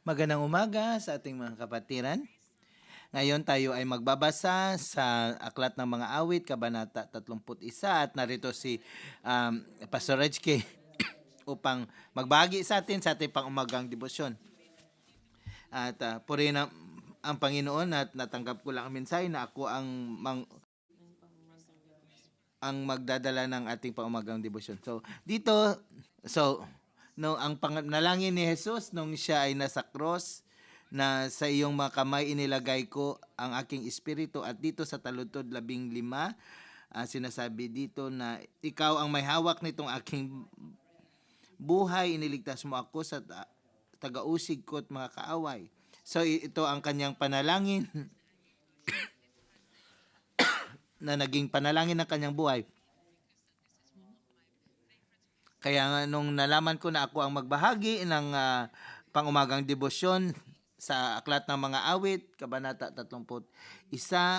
Magandang umaga sa ating mga kapatiran. Ngayon tayo ay magbabasa sa Aklat ng Mga Awit, Kabanata 31 at narito si Pastor Rejke upang magbahagi sa ating pang-umagang debosyon. At purihin ang Panginoon at natanggap ko lang ang mensahe na ako ang magdadala ng ating pang-umagang debosyon. Ang panalangin ni Jesus nung siya ay nasa cross, na sa iyong mga kamay inilagay ko ang aking espiritu, at dito sa taludtod 15, sinasabi dito na ikaw ang may hawak nitong aking buhay, iniligtas mo ako sa tagausig ko at mga kaaway. So ito ang kanyang panalangin na naging panalangin ng kanyang buhay. Kaya nga nung nalaman ko na ako ang magbahagi ng pang-umagang debosyon sa Aklat ng Mga Awit, Kabanata 31,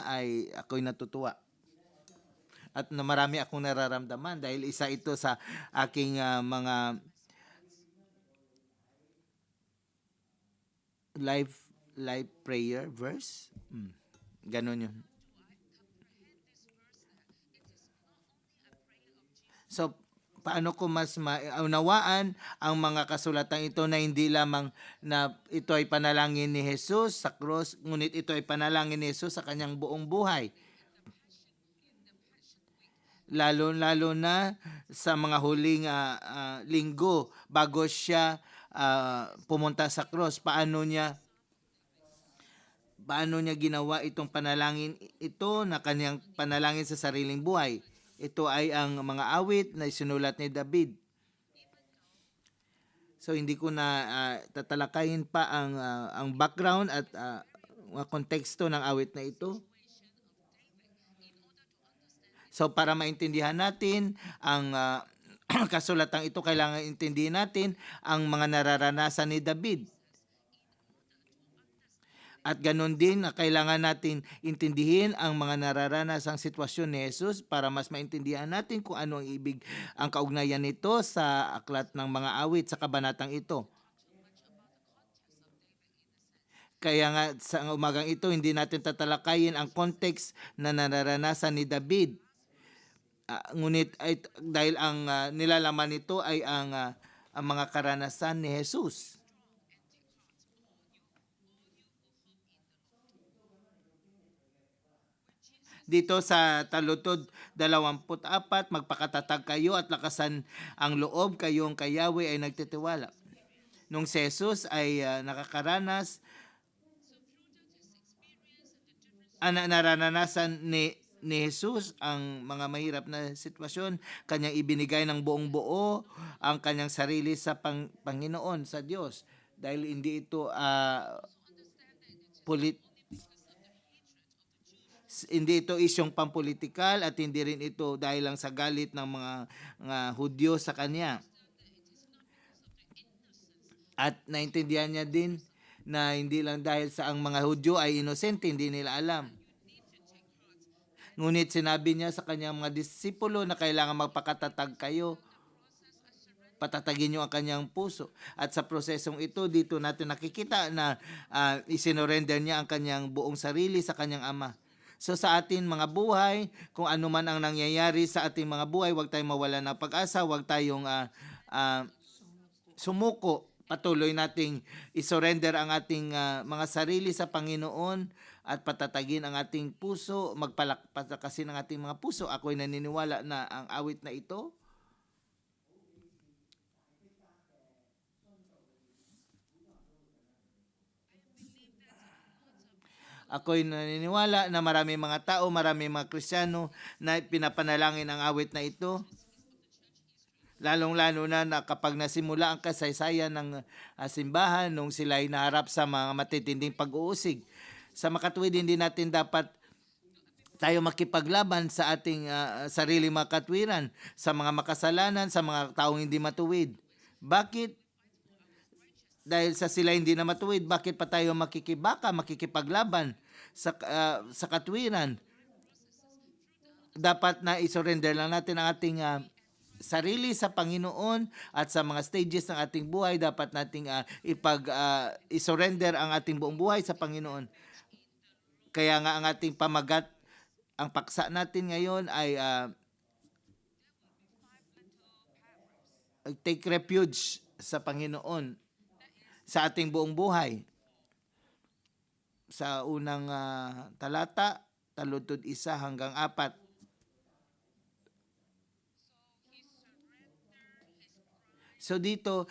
ay ako'y natutuwa. At marami akong nararamdaman dahil isa ito sa aking mga life prayer verse. Ganon yun. So, paano ko mas maunawaan ang mga kasulatang ito na hindi lamang na ito ay panalangin ni Jesus sa cross, ngunit ito ay panalangin ni Jesus sa kanyang buong buhay. Lalo na sa mga huling linggo bago siya pumunta sa cross, paano niya ginawa itong panalangin ito na kanyang panalangin sa sariling buhay. Ito ay ang mga awit na sinulat ni David. So hindi ko na tatalakayin pa ang background at konteksto ng awit na ito. So para maintindihan natin ang kasulatang ito, kailangan intindihin natin ang mga nararanasan ni David. At ganun din, kailangan natin intindihin ang mga nararanasang sitwasyon ni Jesus para mas maintindihan natin kung ano ang kaugnayan nito sa Aklat ng Mga Awit sa kabanatang ito. Kaya nga sa umagang ito, hindi natin tatalakayin ang context na nararanasan ni David. Ngunit dahil ang nilalaman nito ay ang mga karanasan ni Jesus. Dito sa taludtod 24, magpakatatag kayo at lakasan ang loob, kayong kay Yahweh ay nagtitiwala. Nung si Jesus ay nakakaranas, naranasan ni Jesus ang mga mahirap na sitwasyon, kanyang ibinigay ng buong buo ang kanyang sarili sa Panginoon, sa Diyos. Dahil hindi ito hindi ito isyong pampolitikal at hindi rin ito dahil lang sa galit ng mga Hudyo sa kanya. At naintindihan niya din na hindi lang dahil sa ang mga Hudyo ay inosente, hindi nila alam. Ngunit sinabi niya sa kanyang mga disipulo na kailangan magpakatatag kayo. Patatagin niyo ang kanyang puso. At sa prosesong ito, dito natin nakikita na isinorender niya ang kanyang buong sarili sa kanyang Ama. So sa atin mga buhay, kung ano man ang nangyayari sa ating mga buhay, huwag tayong mawala ng pag-asa, huwag tayong sumuko. Patuloy nating isurrender ang ating mga sarili sa Panginoon at patatagin ang ating puso, magpalakasin ang ating mga puso. Ako'y naniniwala na ang awit na ito ako'y naniniwala na marami mga tao, marami mga Kristiyano na pinapanalangin ang awit na ito. Lalong-lalo na kapag nasimula ang kasaysayan ng simbahan nung sila ay naharap sa mga matitinding pag-uusig. Sa makatuwid, hindi natin dapat tayo makipaglaban sa ating sarili mga katwiran, sa mga makasalanan, sa mga taong hindi matuwid. Bakit? Dahil sa sila hindi na matuwid, bakit pa tayo makikipaglaban sa katwiran? Dapat na isurrender lang natin ang ating sarili sa Panginoon at sa mga stages ng ating buhay, dapat nating i-surrender ang ating buong buhay sa Panginoon. Kaya nga ang ating pamagat, ang paksa natin ngayon ay take refuge sa Panginoon sa ating buong buhay. Sa unang talata, taludtod 1 hanggang 4. So dito,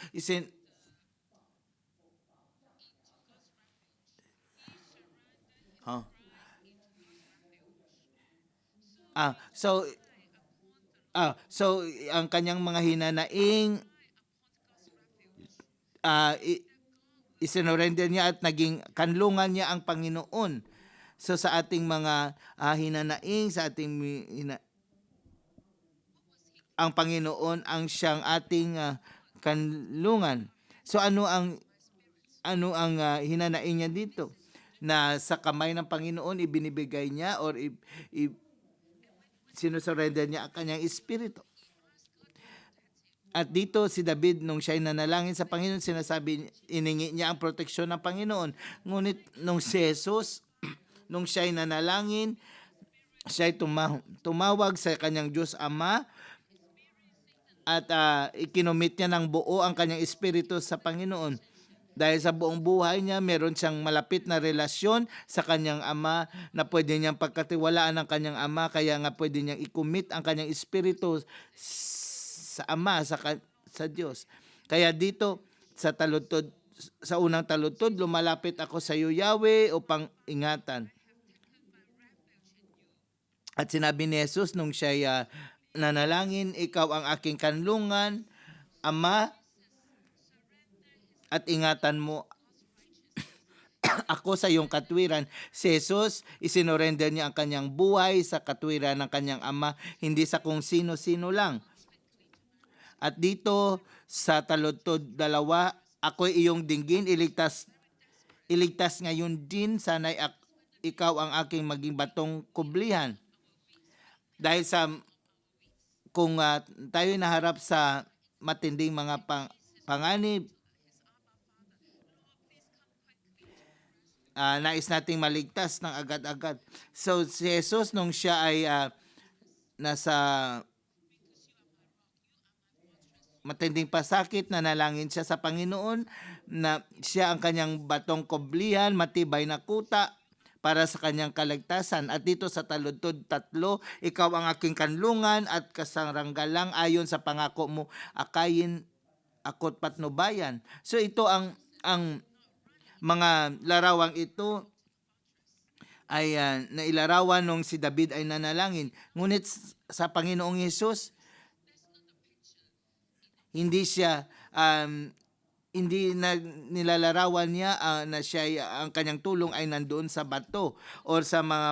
huh? So ang kanyang mga hinanaing isinurrender niya at naging kanlungan niya ang Panginoon. So sa ating mga hinanaing, sa ating ang Panginoon ang siyang ating kanlungan. So ano ang hinanaing niya dito? Na sa kamay ng Panginoon ibinibigay niya or sinusurrender niya ang kanyang espiritu. At dito si David, nung siya'y nanalangin sa Panginoon, iningi niya ang proteksyon ng Panginoon. Ngunit nung si Jesus, nung siya'y nanalangin, siya'y tumawag sa kanyang Diyos Ama at ikinomit niya ng buo ang kanyang espiritu sa Panginoon. Dahil sa buong buhay niya, meron siyang malapit na relasyon sa kanyang Ama na pwede niyang pagkatiwalaan ng kanyang Ama, kaya nga pwede niyang i-commit ang kanyang espiritu sa Ama, sa Diyos. Kaya dito sa unang taludtod, lumalapit ako sa iyo, Yahweh, upang ingatan. At sinabi ni Jesus nung siya nanalangin, ikaw ang aking kanlungan, Ama, at ingatan mo ako sa iyong katwiran. Si Jesus, isinorender niya ang kanyang buhay sa katwiran ng kanyang Ama, hindi sa kung sino-sino lang. At dito sa taludtod 2, ako'y iyong dinggin, iligtas ngayon din, sana'y ikaw ang aking maging batong kublihan. Dahil kung tayo'y naharap sa matinding mga panganib, nais nating maligtas ng agad-agad. So si Jesus, nung siya ay nasa matinding pasakit, nanalangin siya sa Panginoon na siya ang kanyang batong kublihan, matibay na kuta para sa kanyang kaligtasan. At dito sa taludtod 3, ikaw ang aking kanlungan at kasaranggalang, ayon sa pangako mo, akayin ako't patnubayan. So ito ang mga larawang ito ay nailarawan nung si David ay nanalangin. Ngunit sa Panginoong Hesus, hindi siya hindi na nilalarawan niya na siya ang kanyang tulong ay nandoon sa bato or sa mga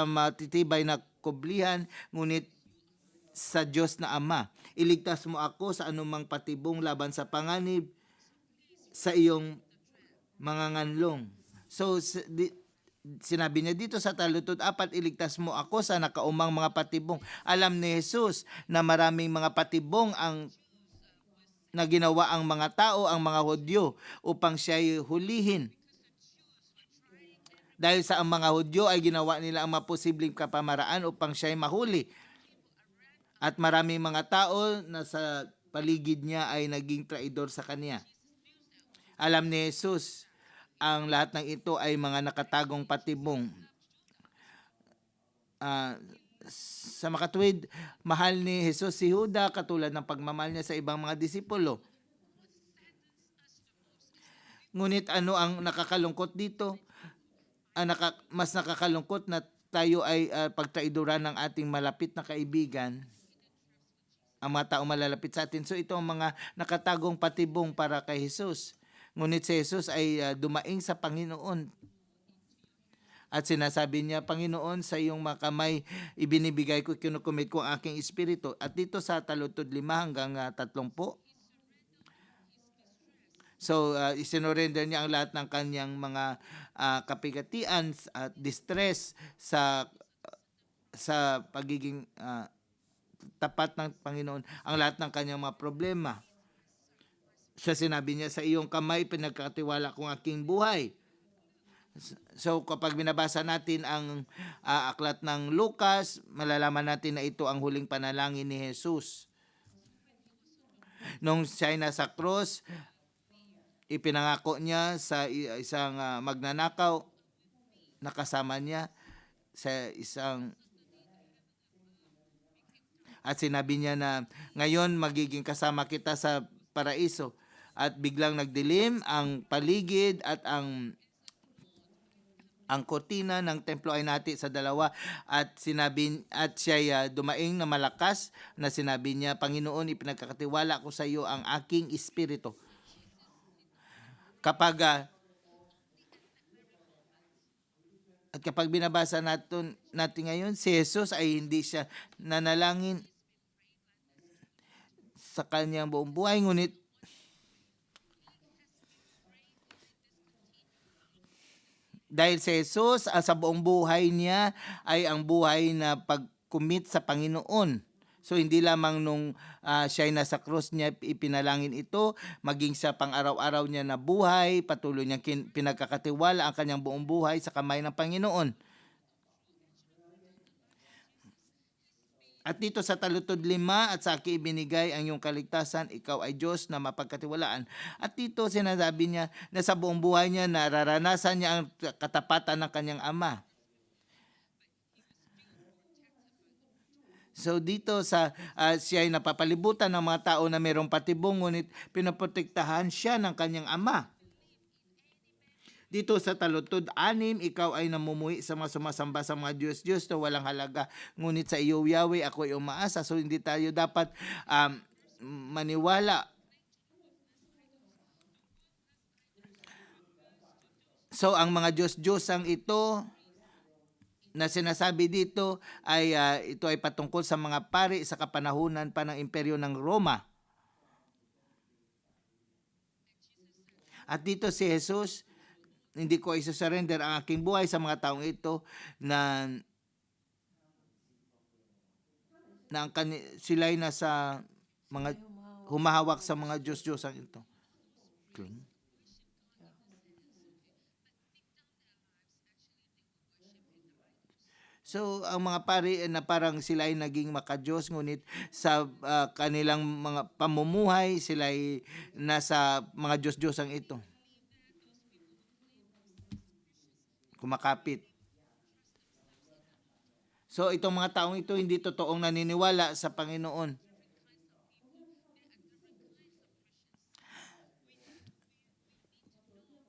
matitibay na kublihan, ngunit sa Diyos na Ama. Iligtas mo ako sa anumang patibong laban sa panganib sa iyong mga nganlong. So sinabi niya dito sa taludtod 4, iligtas mo ako sa nakaumang mga patibong. Alam ni Jesus na maraming mga patibong na ginawa ang mga tao, ang mga Hudyo, upang siya'y hulihin. Dahil sa ang mga Hudyo ay ginawa nila ang maposibleng kapamaraan upang siya'y mahuli. At maraming mga tao na sa paligid niya ay naging traidor sa kanya. Alam ni Jesus, ang lahat ng ito ay mga nakatagong patibong. Sa makatuwid, mahal ni Jesus si Juda katulad ng pagmamahal niya sa ibang mga disipulo. Ngunit ano ang nakakalungkot dito? Mas nakakalungkot na tayo ay pagtraidoran ng ating malapit na kaibigan, ang mga taong malalapit sa atin. So ito ang mga nakatagong patibong para kay Jesus. Ngunit si Jesus ay dumaing sa Panginoon. At sinasabi niya, Panginoon, sa iyong mga kamay ibinibigay ko, kinukumit ko ang aking espiritu. At dito sa taludtod 5 hanggang 30. So, isinorender niya ang lahat ng kanyang mga kapigatian at distress sa pagiging tapat ng Panginoon ang lahat ng kanyang mga problema. Siya sinabi niya, sa iyong kamay pinagkatiwala kong aking buhay. So kapag binabasa natin ang aklat ng Lucas, malalaman natin na ito ang huling panalangin ni Jesus. Nung siya ay nasa cross, ipinangako niya sa isang magnanakaw na kasama niya sa isang, at sinabi niya na ngayon magiging kasama kita sa paraiso. At biglang nagdilim ang paligid at ang kortina ng templo ay nati sa dalawa, at siya dumaing na malakas na sinabi niya, Panginoon, ipinagkakatiwala ko sa iyo ang aking espiritu. Kapag binabasa natin ngayon, si Jesus ay hindi siya nanalangin sa kanyang buong buhay, ngunit dahil si Jesus sa buong buhay niya ay ang buhay na pag-commit sa Panginoon. So hindi lamang nung siya ay nasa cross niya ipinalangin ito, maging sa pang-araw-araw niya na buhay, patuloy niyang pinagkakatiwala ang kanyang buong buhay sa kamay ng Panginoon. At dito sa talutod 5, at sa akin ibinigay ang iyong kaligtasan, ikaw ay Diyos na mapagkatiwalaan. At dito sinasabi niya na sa buong buhay niya nararanasan niya ang katapatan ng kanyang ama. So dito siya ay napapalibutan ng mga tao na mayroong patibong, ngunit pinoprotektahan siya ng kanyang ama. Dito sa talutod 6, ikaw ay namumuhi sa mga sumasamba sa mga Diyos-Diyos na walang halaga. Ngunit sa iyo, Yahweh, ako ay umaasa. So hindi tayo dapat maniwala. So ang mga Diyos-Diyosang ito na sinasabi dito ay ito ay patungkol sa mga pari sa kapanahunan pa ng imperyo ng Roma. At dito si Jesus, hindi ko isa-surrender ang aking buhay sa mga taong ito na sila'y nasa mga humahawak sa mga Diyos-Diyosang ito. Okay. So, ang mga pari na parang sila ay naging makadiyos, ngunit sa kanilang mga pamumuhay, sila ay nasa mga Diyos-Diyosang ito. Kumakapit. So, itong mga taong ito hindi totoong naniniwala sa Panginoon.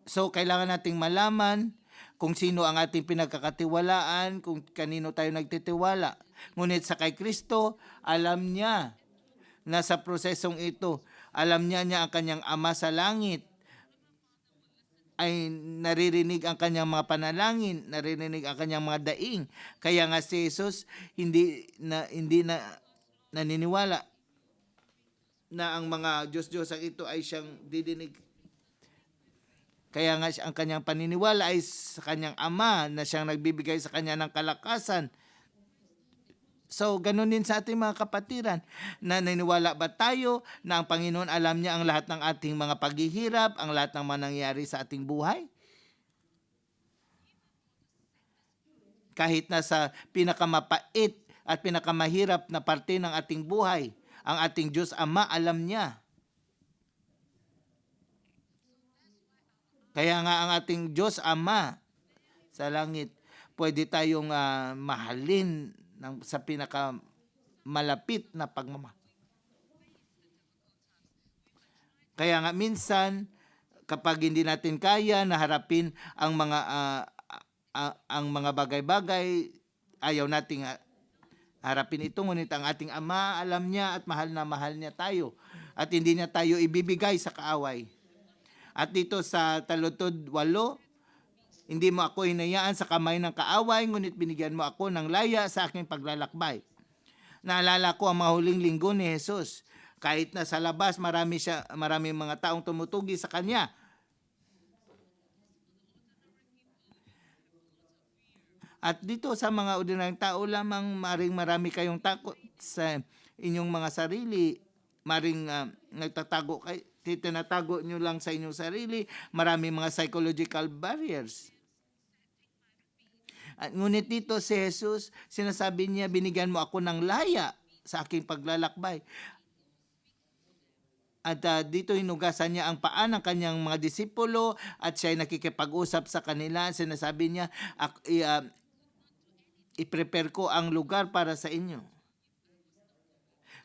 So, kailangan nating malaman kung sino ang ating pinagkakatiwalaan, kung kanino tayo nagtitiwala. Ngunit sa kay Kristo, alam niya na sa prosesong ito, alam niya ang kanyang Ama sa langit, ay naririnig ang kanyang mga panalangin, naririnig ang kanyang mga daing. Kaya nga si Jesus hindi na naniniwala na ang mga Diyos-Diyos ito ay siyang didinig. Kaya nga ang kanyang paniniwala ay sa kanyang Ama na siyang nagbibigay sa kanya ng kalakasan. So, ganun din sa ating mga kapatiran. Na naniniwala ba tayo na ang Panginoon alam niya ang lahat ng ating mga paghihirap, ang lahat ng mga nangyayari sa ating buhay? Kahit na sa pinakamapait at pinakamahirap na parte ng ating buhay, ang ating Diyos Ama alam niya. Kaya nga ang ating Diyos Ama sa langit, pwede tayong mahalin sa pinakamalapit na pagmamahal. Kaya nga minsan, kapag hindi natin kaya na harapin ang mga bagay-bagay, ayaw nating harapin ito, ngunit ang ating Ama alam niya at mahal na mahal niya tayo. At hindi niya tayo ibibigay sa kaaway. At dito sa talutod 8, hindi mo ako hinayaan sa kamay ng kaaway, ngunit binigyan mo ako ng laya sa aking paglalakbay. Naalala ko ang mga huling linggo ni Jesus. Kahit na sa labas, marami mga taong tumutugi sa kanya. At dito sa mga ordinaryong tao lamang, maring marami kayong takot sa inyong mga sarili, maring tinatago nyo lang sa inyong sarili, marami mga psychological barriers. At ngunit dito si Jesus, sinasabi niya, binigyan mo ako ng laya sa aking paglalakbay. At dito hinugasan niya ang paa ng kanyang mga disipulo at siya ay nakikipag-usap sa kanila. Sinasabi niya, i-prepare ko ang lugar para sa inyo.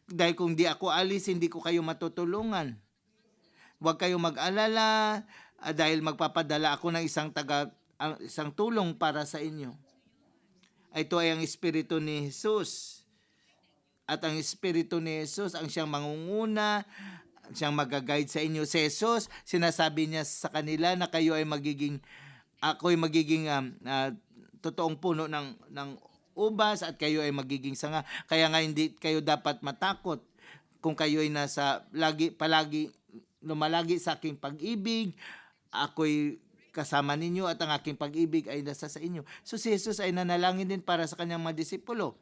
Dahil kung di ako alis, hindi ko kayo matutulungan. Huwag kayong mag-alala dahil magpapadala ako ng isang tulong para sa inyo. Ito ay ang Espiritu ni Jesus. At ang Espiritu ni Jesus ang siyang mangunguna, siyang mag-guide sa inyo. Si Jesus, sinasabi niya sa kanila na ako'y magiging totoong puno ng ubas at kayo ay magiging sanga. Kaya nga hindi kayo dapat matakot kung kayo ay palagi lumalagi sa aking pag-ibig. Ako'y kasama ninyo at ang aking pag-ibig ay nasa sa inyo. So si Jesus ay nanalangin din para sa kanyang mga disipulo.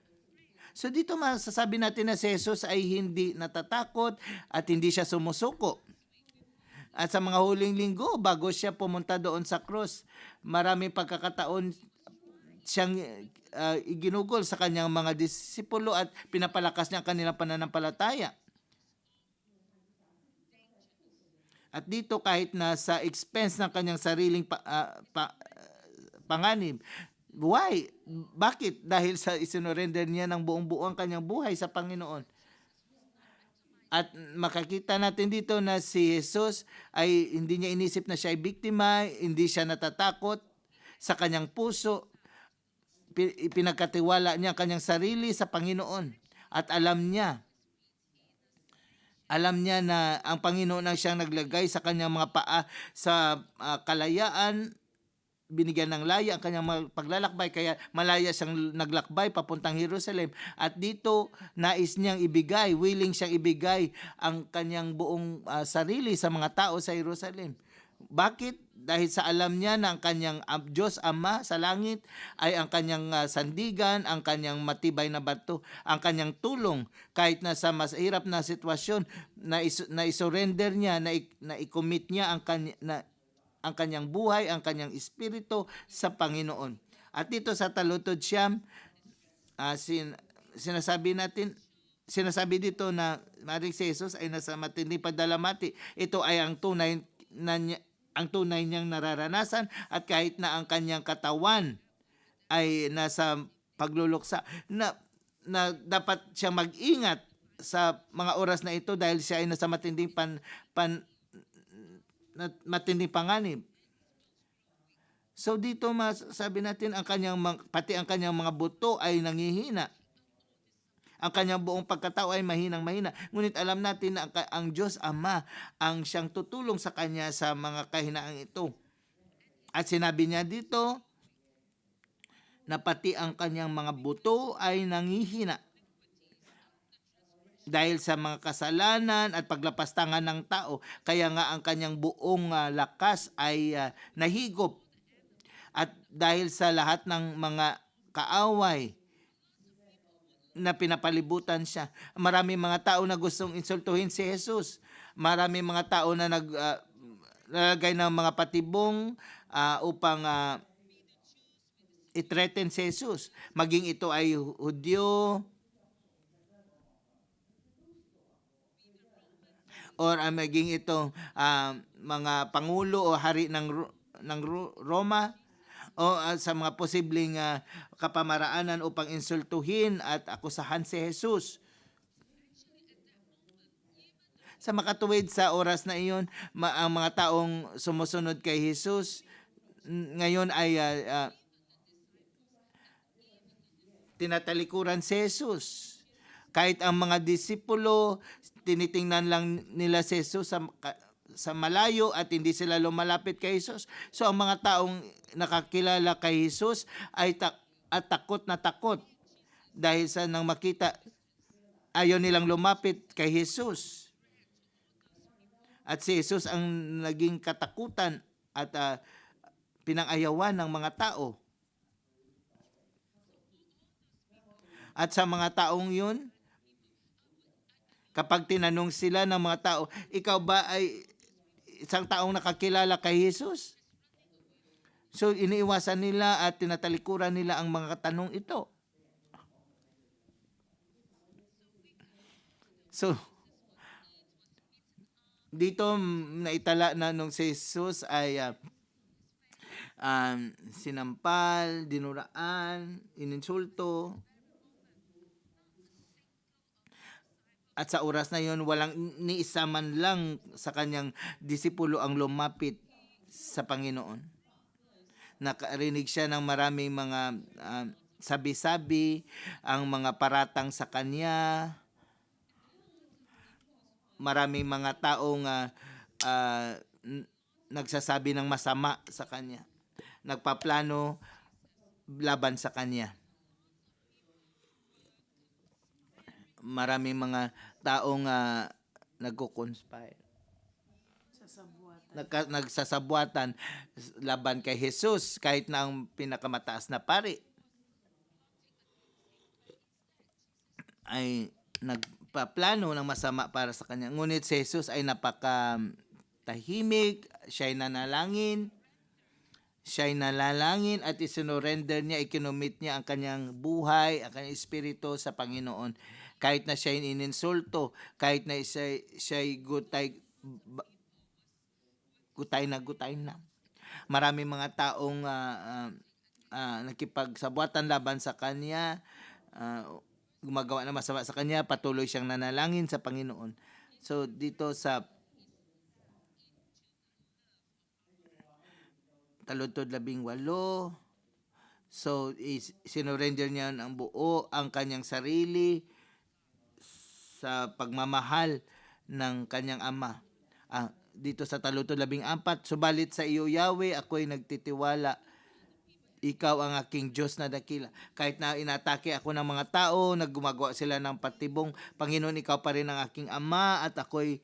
So dito masasabi natin na si Jesus ay hindi natatakot at hindi siya sumusuko. At sa mga huling linggo, bago siya pumunta doon sa krus, maraming pagkakataon siyang iginugol sa kanyang mga disipulo at pinapalakas niya ang kanilang pananampalataya. At dito kahit na sa expense ng kanyang sariling panganib. Why? Bakit? Dahil sa isinurrender niya ng buong-buo ang kanyang buhay sa Panginoon. At makakita natin dito na si Jesus ay hindi niya inisip na siya ay biktima, hindi siya natatakot sa kanyang puso. Pinagkatiwala niya ang kanyang sarili sa Panginoon. At alam niya na ang Panginoon ang siyang naglagay sa kanyang mga paa sa kalayaan, binigyan ng laya ang kanyang paglalakbay, kaya malaya siyang naglakbay papuntang Jerusalem. At dito nais niyang willing siyang ibigay ang kanyang buong sarili sa mga tao sa Jerusalem. Bakit? Dahil sa alam niya na ang kanyang Diyos Ama sa langit ay ang kanyang sandigan, ang kanyang matibay na bato, ang kanyang tulong kahit na sa mas hirap na sitwasyon na isurrender niya, na i-commit niya ang kanyang buhay, ang kanyang espiritu sa Panginoon. At dito sa talutod siyam, sinasabi dito na maring si Jesus ay nasa matinding pagdalamati. Ito ay ang tunay niyang nararanasan, at kahit na ang kanyang katawan ay nasa pagluluksa, na dapat siya mag-ingat sa mga oras na ito dahil siya ay nasa matinding matinding panganib. So dito masabi natin pati ang kanyang mga buto ay nangihina. Ang kanyang buong pagkatao ay mahinang-mahina. Ngunit alam natin na ang Diyos Ama ang siyang tutulong sa kanya sa mga kahinaang ito. At sinabi niya dito na pati ang kanyang mga buto ay nangihina dahil sa mga kasalanan at paglapastangan ng tao. Kaya nga ang kanyang buong lakas ay nahigop. At dahil sa lahat ng mga kaaway na pinapalibutan siya, marami mga tao na gustong insultuhin si Jesus. Marami mga tao na nalagay ng mga patibong upang i-threaten si Jesus. Maging ito ay Hudyo, or maging ito mga pangulo o hari ng Roma, o sa mga posibleng kapamaraanan upang insultuhin at akusahan si Jesus. Sa makatuwid sa oras na iyon, ang mga taong sumusunod kay Jesus ngayon ay tinatalikuran si Jesus. Kahit ang mga disipulo, tinitingnan lang nila si Jesus sa malayo at hindi sila lumalapit kay Jesus. So ang mga taong nakakilala kay Jesus ay takot na takot dahil sa nang makita, ayaw nilang lumapit kay Jesus. At si Jesus ang naging katakutan at pinangayawan ng mga tao. At sa mga taong yun, kapag tinanong sila ng mga tao, ikaw ba ay isang taong nakakilala kay Jesus? So iniiwasan nila at tinatalikuran nila ang mga tanong ito. So dito naitala na nung si Jesus ay sinampal, dinuraan, ininsulto. At sa oras na yon, walang ni isa man lang sa kanyang disipulo ang lumapit sa Panginoon. Nakarinig siya ng maraming mga sabi-sabi, ang mga paratang sa kanya, maraming mga taong nagsasabi ng masama sa kanya, nagpaplano laban sa kanya. Maraming mga taong nagko-conspire, nagsasabuatan laban kay Jesus, kahit na ang pinakamataas na pari ay nagpaplano ng masama para sa kanya. Ngunit si Jesus ay napakatahimik, siya'y nanalangin at isinorender niya, ikinomit niya ang kanyang buhay, ang kanyang espiritu sa Panginoon. Kahit na siya'y ininsulto, kahit na siya'y gutay na. Maraming mga taong nakipagsabuatan laban sa kanya, gumagawa na masama sa kanya, patuloy siyang nanalangin sa Panginoon. So dito sa Taludtod 18, so sinurrender niya ang buo ang kanyang sarili sa pagmamahal ng kanyang ama. Dito sa Taludtod 14, subalit sa iyo, Yahweh, ako'y nagtitiwala. Ikaw ang aking Diyos na dakila. Kahit na inatake ako ng mga tao, naggumagawa sila ng patibong, Panginoon, ikaw pa rin ang aking ama at ako'y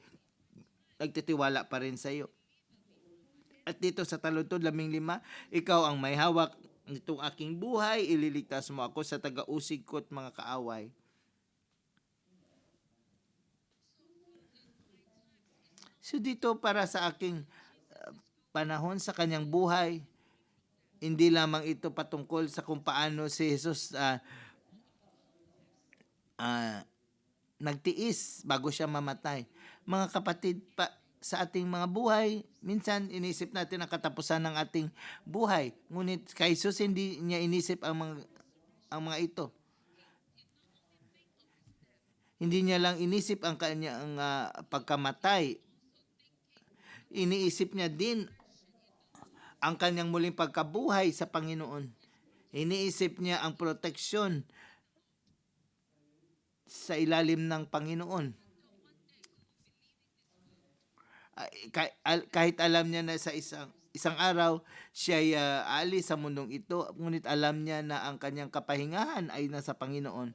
nagtitiwala pa rin sa iyo. At dito sa Taludtod 15, ikaw ang may hawak nitong aking buhay, ililigtas mo ako sa taga-usig ko't mga kaaway. So dito para sa aking panahon sa kanyang buhay, hindi lamang ito patungkol sa kung paano si Jesus nagtiis bago siya mamatay. Mga kapatid, sa ating mga buhay, minsan inisip natin ang katapusan ng ating buhay. Ngunit kay Jesus hindi niya inisip ang mga ito. Hindi niya lang inisip ang kanyang pagkamatay. Iniisip niya din ang kanyang muling pagkabuhay sa Panginoon. Iniisip niya ang proteksyon sa ilalim ng Panginoon. Kahit alam niya na sa isang araw siya'y aalis sa mundong ito, ngunit alam niya na ang kanyang kapahingahan ay nasa Panginoon.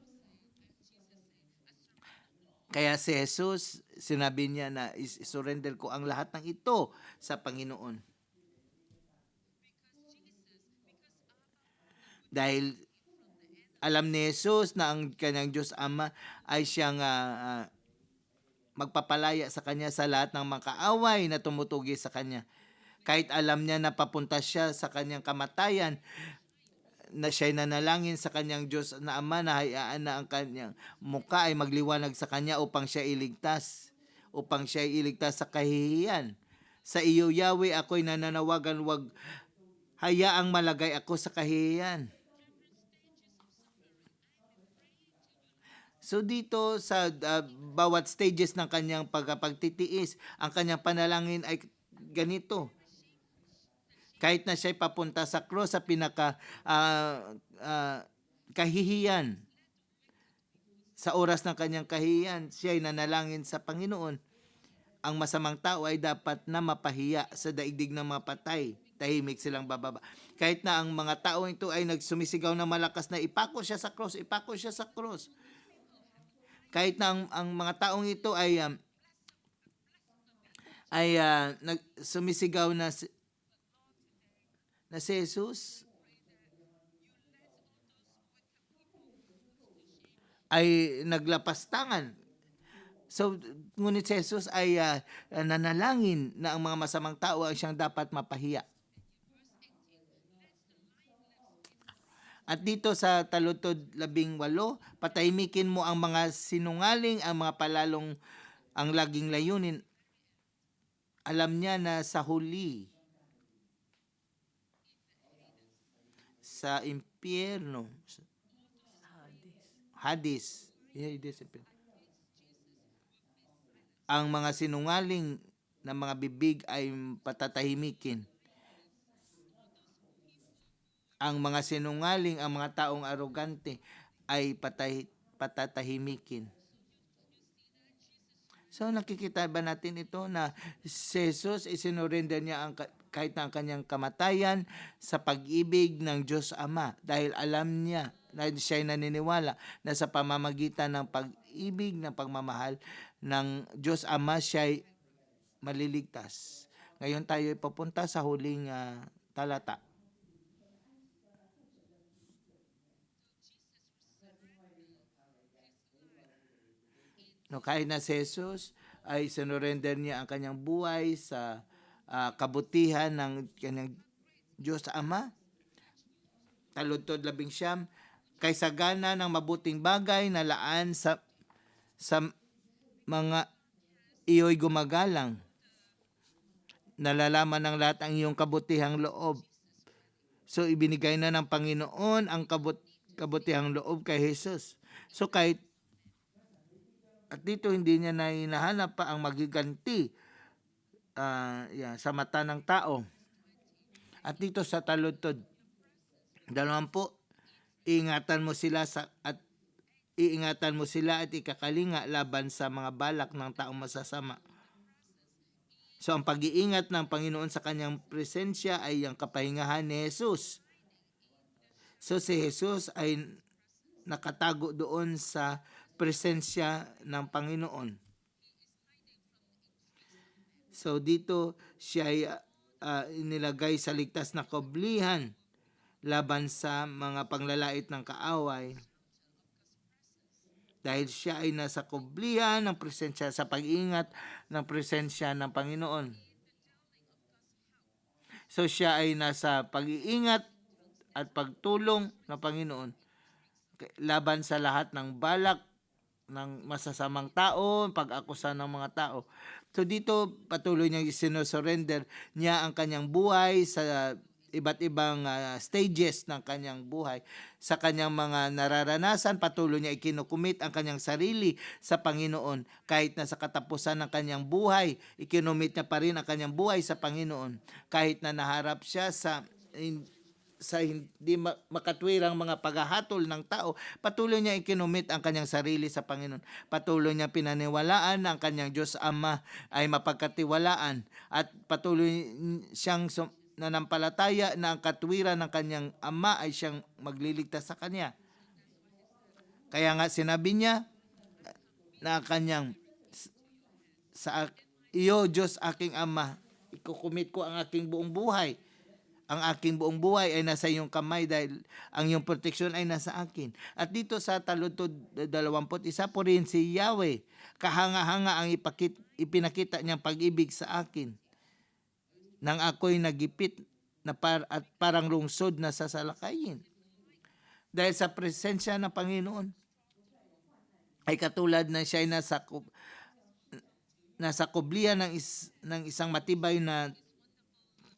Kaya si Jesus, sinabi niya na isurrender ko ang lahat ng ito sa Panginoon. Dahil alam ni Jesus na ang kanyang Diyos Ama ay siyang magpapalaya sa kanya sa lahat ng mga kaaway na tumutugi sa kanya. Kahit alam niya na papunta siya sa kanyang kamatayan, na siya'y nanalangin sa kanyang Diyos na Ama na hayaan na ang kanyang mukha ay magliwanag sa kanya upang siya iligtas sa kahihiyan. Sa iyo, Yahweh, ako'y nananawagan, wag hayaang malagay ako sa kahihiyan. So dito sa bawat stages ng kanyang pagtitiis, ang kanyang panalangin ay ganito. Kahit na siya'y papunta sa cross, sa pinaka kahihiyan, sa oras ng kanyang kahihiyan, siya'y nanalangin sa Panginoon. Ang masamang tao ay dapat na mapahiya sa daigdig ng mga patay. Tahimik silang bababa. Kahit na ang mga tao ito ay nagsumisigaw na malakas na ipako siya sa cross. Kahit na ang mga taong ito ay sumisigaw na si Jesus, ay naglapastangan. So, ngunit si Jesus ay nanalangin na ang mga masamang tao ay siyang dapat mapahiya. At dito sa talutod 18, patahimikin mo ang mga sinungaling, ang mga palalong ang laging layunin. Alam niya na sa huli, sa impyerno, Hades, ang mga sinungaling na mga bibig ay patatahimikin. Ang mga sinungaling, ang mga taong arogante ay patatahimikin. So nakikita ba natin ito na si Jesus isinurrender niya kahit na ang kanyang kamatayan sa pag-ibig ng Diyos Ama dahil alam niya na siya ay naniniwala na sa pamamagitan ng pag-ibig, ng pagmamahal ng Diyos Ama siya ay maliligtas. Ngayon tayo ay papunta sa huling talata. No, kahit na si Jesus ay sinurrender niya ang kanyang buhay sa kabutihan ng kanyang Diyos Ama. Taludtod 19, kaysa gana ng mabuting bagay na laan sa mga iyo'y gumagalang. Nalalaman ng lahat ang iyong kabutihang loob. So ibinigay na ng Panginoon ang kabutihang loob kay Jesus. So kahit at dito hindi niya na hinahanap pa ang magiganti sa mata ng tao. At dito sa taludtod 20, iingatan mo sila at ikakalinga laban sa mga balak ng taong masasama. So ang pag-iingat ng Panginoon sa kanyang presensya ay ang kapahingahan ni Jesus. So si Jesus ay nakatago doon sa presensya ng Panginoon. So dito siya ay inilagay sa ligtas na kablihan laban sa mga panglalait ng kaaway. Dahil siya ay nasa kablihan ng presensya, sa pag-iingat ng presensya ng Panginoon. So siya ay nasa pag-iingat at pagtulong ng Panginoon laban sa lahat ng balak ng masasamang tao, pag-akusa ng mga tao. So dito patuloy niyang isinusurrender niya ang kanyang buhay sa iba't ibang stages ng kanyang buhay. Sa kanyang mga nararanasan, patuloy niya ikinukumit ang kanyang sarili sa Panginoon. Kahit na sa katapusan ng kanyang buhay, ikinumit niya pa rin ang kanyang buhay sa Panginoon. Kahit na naharap siya sa hindi makatwirang mga paghahatol ng tao, patuloy niya ikinumit ang kanyang sarili sa Panginoon. Patuloy niya pinaniwalaan na ang kanyang Diyos Ama ay mapagkatiwalaan at patuloy siyang nanampalataya na ang katwiran ng kanyang Ama ay siyang magliligtas sa kanya. Kaya nga sinabi niya na kanyang sa iyo Diyos aking Ama, ikukumit ko ang aking buong buhay. Ang aking buong buhay ay nasa iyong kamay dahil ang iyong proteksyon ay nasa akin. At dito sa taludtod 21, po rin si Yahweh, kahanga-hanga ang ipinakita niyang pag-ibig sa akin. Nang ako'y nagipit na at parang lungsod na sasalakayin. Dahil sa presensya ng Panginoon, ay katulad na siya ay nasa kublihan ng isang matibay na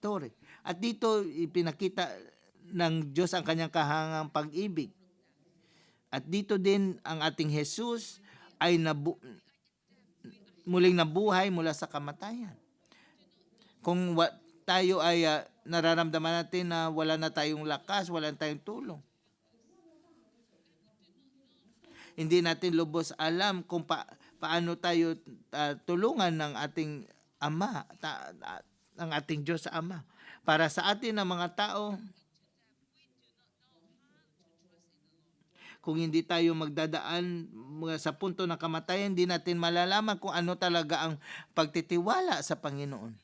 tore. At dito ipinakita ng Diyos ang kanyang kahangang pag-ibig. At dito din ang ating Jesus ay muling nabuhay mula sa kamatayan. Kung tayo ay nararamdaman natin na wala na tayong lakas, wala na tayong tulong, hindi natin lubos alam kung paano tayo tulungan ng ating Ama, ng ating Diyos Ama. Para sa atin ng mga tao, kung hindi tayo magdadaan sa punto ng kamatayan, hindi natin malalaman kung ano talaga ang pagtitiwala sa Panginoon.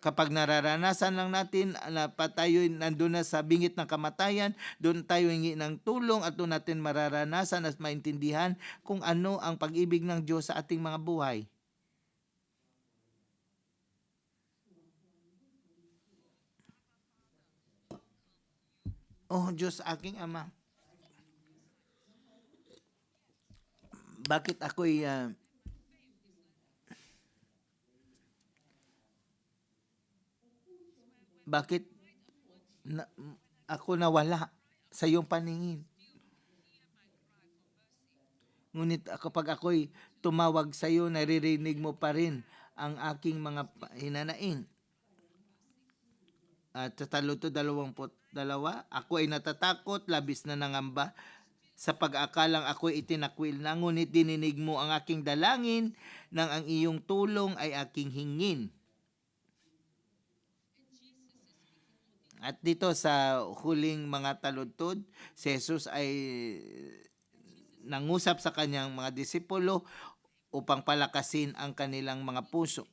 Kapag nararanasan lang natin na tayo'y nandun na sa bingit ng kamatayan, doon tayo hingi ng tulong at doon natin mararanasan at maintindihan kung ano ang pag-ibig ng Diyos sa ating mga buhay. Oh Diyos, aking Ama, bakit ako'y bakit na, ako nawala sa iyong paningin? Ngunit kapag ako'y tumawag sa iyo, naririnig mo pa rin ang aking mga hinanaing. At sa taluto 22, ako ay natatakot, labis na nangamba, sa pag-akalang ako'y itinakwil na, ngunit dininig mo ang aking dalangin, nang ang iyong tulong ay aking hingin. At dito sa huling mga taludtod, si Jesus ay nangusap sa kanyang mga disipulo upang palakasin ang kanilang mga puso.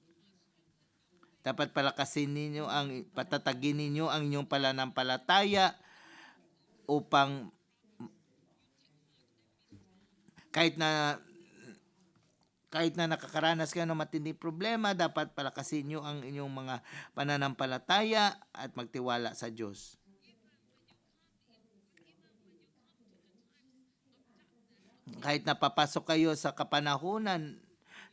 Dapat patatagin ninyo ang inyong pananampalataya upang kahit na nakakaranas kayo ng matinding problema, dapat palakasin nyo ang inyong mga pananampalataya at magtiwala sa Diyos. Kahit napapasok kayo sa kapanahunan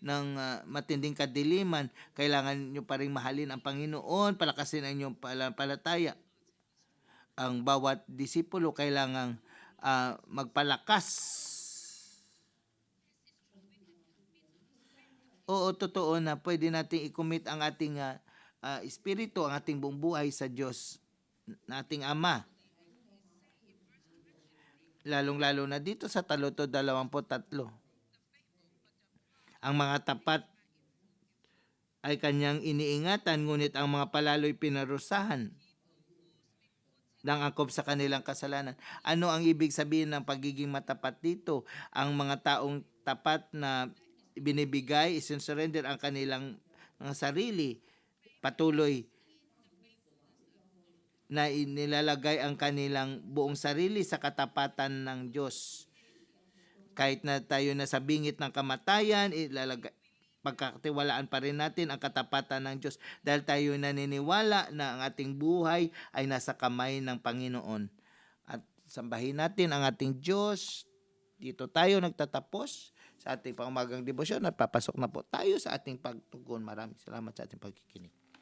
ng matinding kadiliman, kailangan nyo pa rin mahalin ang Panginoon, palakasin ang inyong pananampalataya. Ang bawat disipulo kailangang magpalakas. Oo, totoo na pwede nating i-commit ang ating espiritu, ang ating buong buhay sa Diyos, na ating Ama. Lalong-lalo na dito sa taluto 23. Ang mga tapat ay kanyang iniingatan, ngunit ang mga palalo'y pinarusahan ng angkop sa kanilang kasalanan. Ano ang ibig sabihin ng pagiging matapat dito? Ang mga taong tapat na binibigay, isinsurrender ang kanilang mga sarili, patuloy na inilalagay ang kanilang buong sarili sa katapatan ng Diyos. Kahit na tayo na sa bingit ng kamatayan, pagkakatiwalaan pa rin natin ang katapatan ng Diyos dahil tayo naniniwala na ang ating buhay ay nasa kamay ng Panginoon. At sambahin natin ang ating Diyos. Dito tayo nagtatapos sa ating pangumagang debosyon at papasok na po tayo sa ating pagtugon. Maraming salamat sa ating pagkikinig.